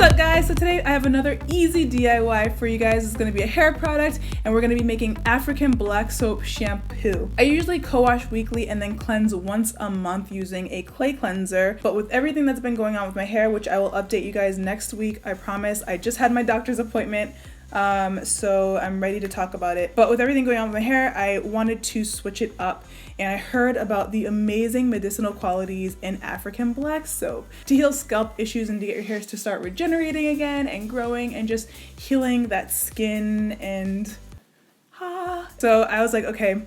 What's up guys? So today I have another easy DIY for you guys. It's going to be a hair product and we're going to be making African black soap shampoo. I usually co-wash weekly and then cleanse once a month using a clay cleanser, but with everything that's been going on with my hair, which I will update you guys next week, I promise. I just had my doctor's appointment. So I'm ready to talk about it. But with everything going on with my hair, I wanted to switch it up, and I heard about the amazing medicinal qualities in African black soap to heal scalp issues and to get your hairs to start regenerating again and growing and just healing that skin and so I was like, okay,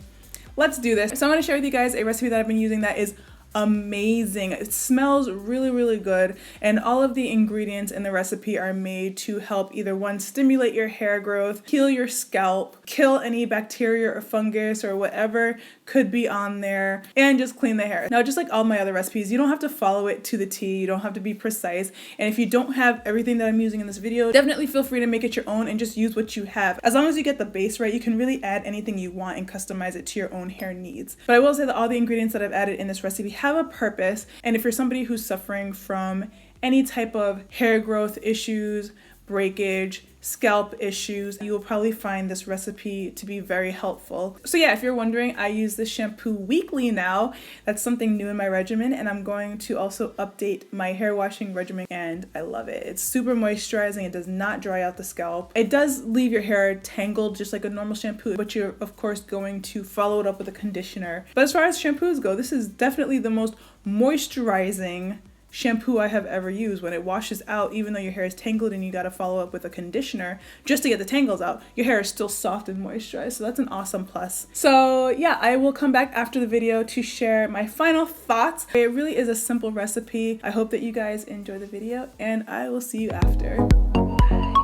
let's do this. So I'm going to share with you guys a recipe that I've been using that is amazing. It smells really good, and all of the ingredients in the recipe are made to help either one, stimulate your hair growth, heal your scalp, kill any bacteria or fungus or whatever could be on there, and just clean the hair. Now, just like all my other recipes, you don't have to follow it to the T. You don't have to be precise, and if you don't have everything that I'm using in this video, definitely feel free to make it your own and just use what you have. As long as you get the base right, you can really add anything you want and customize it to your own hair needs. But I will say that all the ingredients that I've added in this recipe have a purpose, and if you're somebody who's suffering from any type of hair growth issues, breakage, scalp issues, you will probably find this recipe to be very helpful. So yeah, if you're wondering, I use this shampoo weekly now. That's something new in my regimen, and I'm going to also update my hair washing regimen, and I love it. It's super moisturizing. It does not dry out the scalp. It does leave your hair tangled just like a normal shampoo, but you're of course going to follow it up with a conditioner. But as far as shampoos go, this is definitely the most moisturizing shampoo I have ever used. When it washes out, even though your hair is tangled and you got to follow up with a conditioner just to get the tangles out, your hair is still soft and moisturized, so that's an awesome plus. So yeah, I will come back after the video to share my final thoughts. It really is a simple recipe. I hope that you guys enjoy the video, and I will see you after.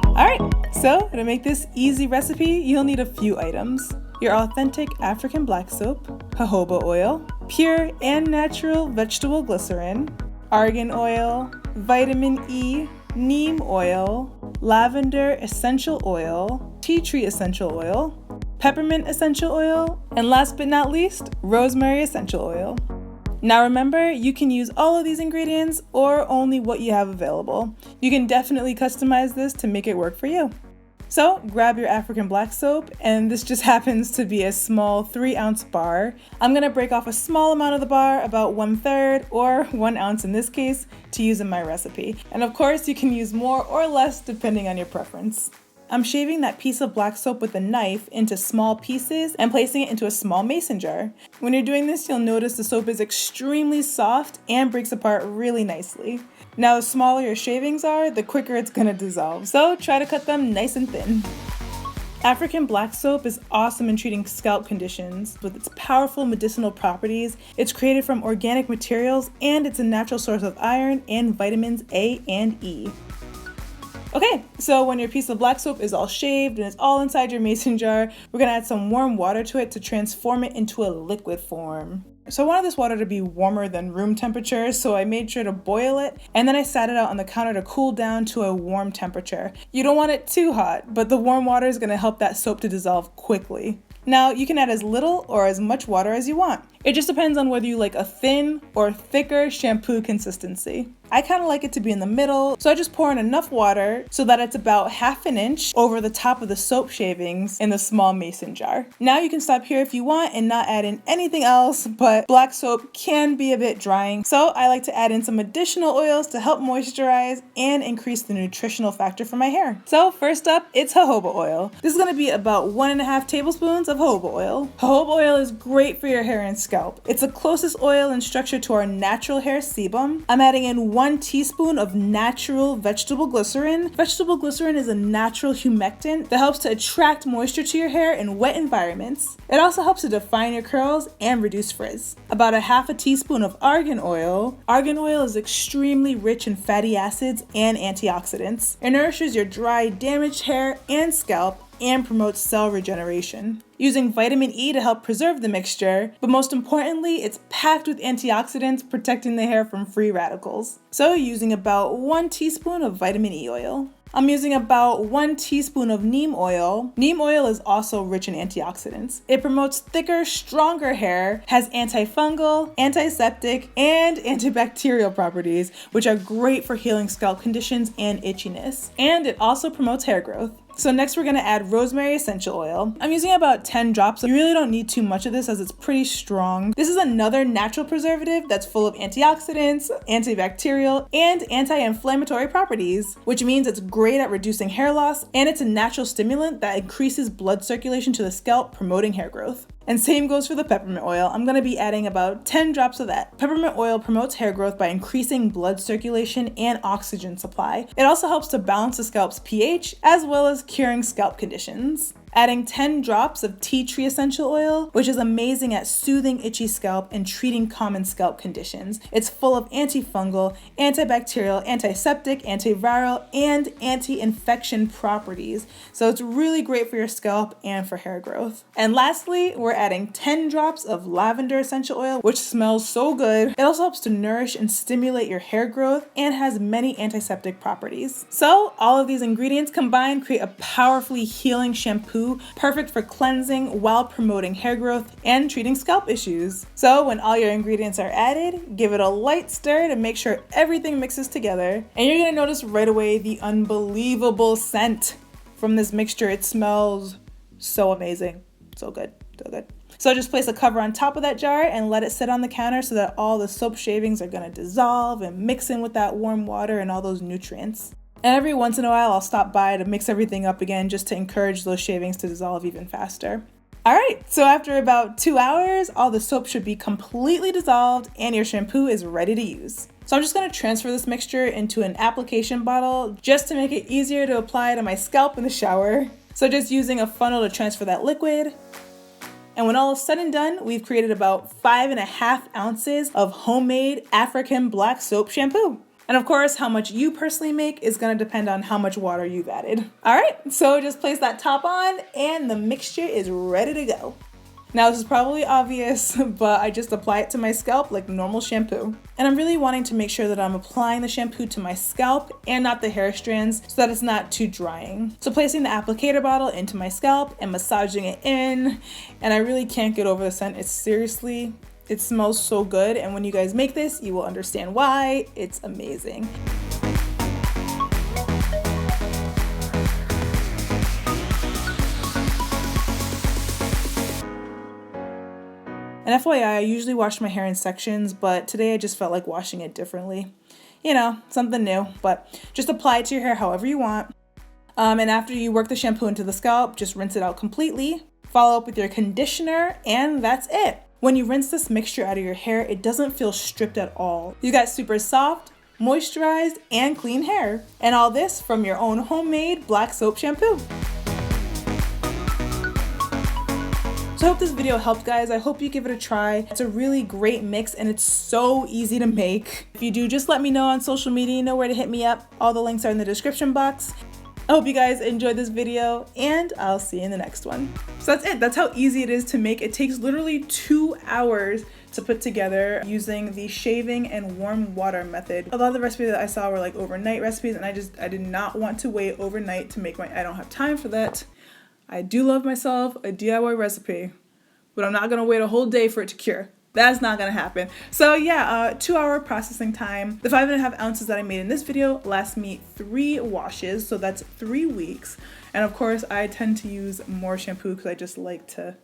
Alright, so to make this easy recipe, you'll need a few items: your authentic African black soap, jojoba oil, pure and natural vegetable glycerin, argan oil, vitamin E, neem oil, lavender essential oil, tea tree essential oil, peppermint essential oil, and last but not least, rosemary essential oil. Now remember, you can use all of these ingredients or only what you have available. You can definitely customize this to make it work for you. So grab your African black soap, and this just happens to be a small 3-ounce bar. I'm gonna break off a small amount of the bar, about 1/3 or 1 ounce in this case, to use in my recipe. And of course, you can use more or less depending on your preference. I'm shaving that piece of black soap with a knife into small pieces and placing it into a small mason jar. When you're doing this, you'll notice the soap is extremely soft and breaks apart really nicely. Now, the smaller your shavings are, the quicker it's gonna dissolve, so try to cut them nice and thin. African black soap is awesome in treating scalp conditions. With its powerful medicinal properties, it's created from organic materials, and it's a natural source of iron and vitamins A and E. Okay, so when your piece of black soap is all shaved and it's all inside your mason jar, we're gonna add some warm water to it to transform it into a liquid form. So I wanted this water to be warmer than room temperature, so I made sure to boil it, and then I sat it out on the counter to cool down to a warm temperature. You don't want it too hot, but the warm water is gonna help that soap to dissolve quickly. Now, you can add as little or as much water as you want. It just depends on whether you like a thin or thicker shampoo consistency. I kind of like it to be in the middle, so I just pour in enough water so that it's about 1/2 inch over the top of the soap shavings in the small mason jar. Now you can stop here if you want and not add in anything else, but black soap can be a bit drying, so I like to add in some additional oils to help moisturize and increase the nutritional factor for my hair. So first up, it's jojoba oil. This is going to be about 1.5 tablespoons of jojoba oil. Jojoba oil is great for your hair and scalp. It's the closest oil in structure to our natural hair sebum. I'm adding in 1 teaspoon of natural vegetable glycerin. Vegetable glycerin is a natural humectant that helps to attract moisture to your hair in wet environments. It also helps to define your curls and reduce frizz. About 1/2 teaspoon of argan oil. Argan oil is extremely rich in fatty acids and antioxidants. It nourishes your dry, damaged hair and scalp and promotes cell regeneration. Using vitamin E to help preserve the mixture, but most importantly, it's packed with antioxidants protecting the hair from free radicals. So using about 1 teaspoon of vitamin E oil. I'm using about 1 teaspoon of neem oil. Neem oil is also rich in antioxidants. It promotes thicker, stronger hair, has antifungal, antiseptic, and antibacterial properties, which are great for healing scalp conditions and itchiness. And it also promotes hair growth. So next we're gonna add rosemary essential oil. I'm using about 10 drops. You really don't need too much of this as it's pretty strong. This is another natural preservative that's full of antioxidants, antibacterial, and anti-inflammatory properties, which means it's great at reducing hair loss, and it's a natural stimulant that increases blood circulation to the scalp, promoting hair growth. And same goes for the peppermint oil. I'm gonna be adding about 10 drops of that. Peppermint oil promotes hair growth by increasing blood circulation and oxygen supply. It also helps to balance the scalp's pH as well as curing scalp conditions. Adding 10 drops of tea tree essential oil, which is amazing at soothing itchy scalp and treating common scalp conditions. It's full of antifungal, antibacterial, antiseptic, antiviral, and anti-infection properties. So it's really great for your scalp and for hair growth. And lastly, we're adding 10 drops of lavender essential oil, which smells so good. It also helps to nourish and stimulate your hair growth and has many antiseptic properties. So all of these ingredients combined create a powerfully healing shampoo, perfect for cleansing while promoting hair growth and treating scalp issues. So when all your ingredients are added, give it a light stir to make sure everything mixes together. And you're gonna notice right away the unbelievable scent from this mixture. It smells so amazing. So good, so good. So just place a cover on top of that jar and let it sit on the counter so that all the soap shavings are gonna dissolve and mix in with that warm water and all those nutrients. And every once in a while, I'll stop by to mix everything up again just to encourage those shavings to dissolve even faster. All right, so after about 2 hours, all the soap should be completely dissolved and your shampoo is ready to use. So I'm just gonna transfer this mixture into an application bottle just to make it easier to apply to my scalp in the shower. So just using a funnel to transfer that liquid. And when all is said and done, we've created about 5.5 ounces of homemade African black soap shampoo. And of course, how much you personally make is gonna depend on how much water you've added. All right, so just place that top on and the mixture is ready to go. Now this is probably obvious, but I just apply it to my scalp like normal shampoo. And I'm really wanting to make sure that I'm applying the shampoo to my scalp and not the hair strands so that it's not too drying. So placing the applicator bottle into my scalp and massaging it in, and I really can't get over the scent. It smells so good, and when you guys make this, you will understand why. It's amazing. And FYI, I usually wash my hair in sections, but today I just felt like washing it differently. You know, something new, but just apply it to your hair however you want. And after you work the shampoo into the scalp, just rinse it out completely. Follow up with your conditioner, and that's it. When you rinse this mixture out of your hair, it doesn't feel stripped at all. You got super soft, moisturized, and clean hair. And all this from your own homemade black soap shampoo. So I hope this video helped, guys. I hope you give it a try. It's a really great mix and it's so easy to make. If you do, just let me know on social media. You know where to hit me up. All the links are in the description box. I hope you guys enjoyed this video and I'll see you in the next one. So that's it. That's how easy it is to make. It takes literally 2 hours to put together using the shaving and warm water method. A lot of the recipes that I saw were like overnight recipes and I did not want to wait overnight to make I don't have time for that. I do love myself a DIY recipe, but I'm not gonna wait a whole day for it to cure. That's not gonna happen. So yeah, 2 hour processing time. The 5.5 ounces that I made in this video last me 3 washes, so that's 3 weeks. And of course, I tend to use more shampoo because I just like to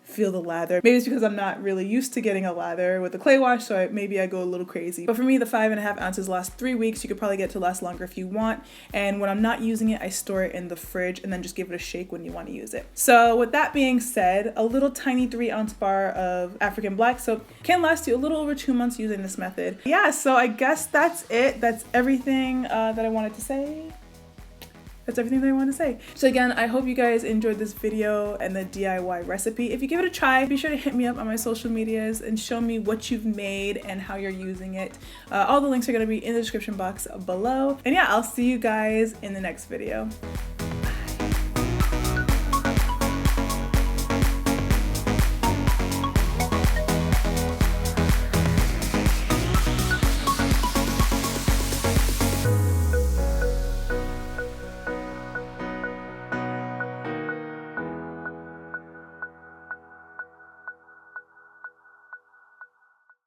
feel the lather. Maybe it's because I'm not really used to getting a lather with the clay wash, so maybe I go a little crazy. But for me, the 5.5 ounces last 3 weeks. You could probably get it to last longer if you want. And when I'm not using it, I store it in the fridge and then just give it a shake when you want to use it. So with that being said, a little tiny 3-ounce bar of African black soap can last you a little over 2 months using this method. Yeah, so I guess that's it. That's everything that I wanted to say. That's everything that I want to say. So again, I hope you guys enjoyed this video and the DIY recipe. If you give it a try, be sure to hit me up on my social medias and show me what you've made and how you're using it. All the links are going to be in the description box below. And yeah, I'll see you guys in the next video.